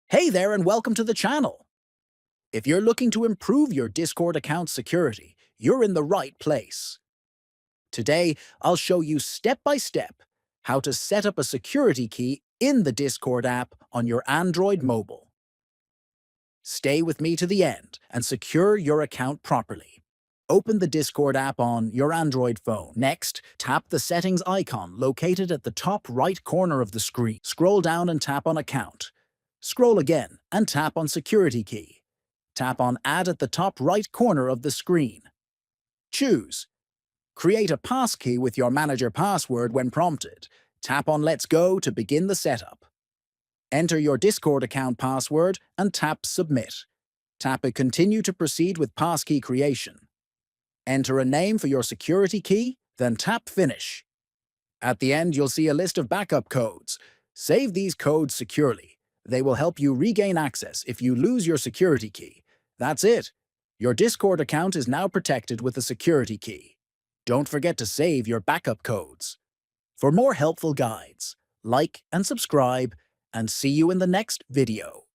Hey there and welcome to the channel. If you're looking to improve your Discord account security, you're in the right place. Today, I'll show you step by step how to set up a security key in the Discord app on your Android mobile. Stay with me to the end and secure your account properly. Open the Discord app on your Android phone. Next, tap the settings icon located at the top right corner of the screen. Scroll down and tap on Account. Scroll again and tap on Security Key. Tap on Add at the top right corner of the screen. Choose Create a passkey with your manager password when prompted. Tap on Let's Go to begin the setup. Enter your Discord account password and tap Submit. Tap a Continue to proceed with passkey creation. Enter a name for your security key, then tap Finish. At the end, you'll see a list of backup codes. Save these codes securely. They will help you regain access if you lose your security key. That's it. Your Discord account is now protected with a security key. Don't forget to save your backup codes. For more helpful guides, like and subscribe, and see you in the next video.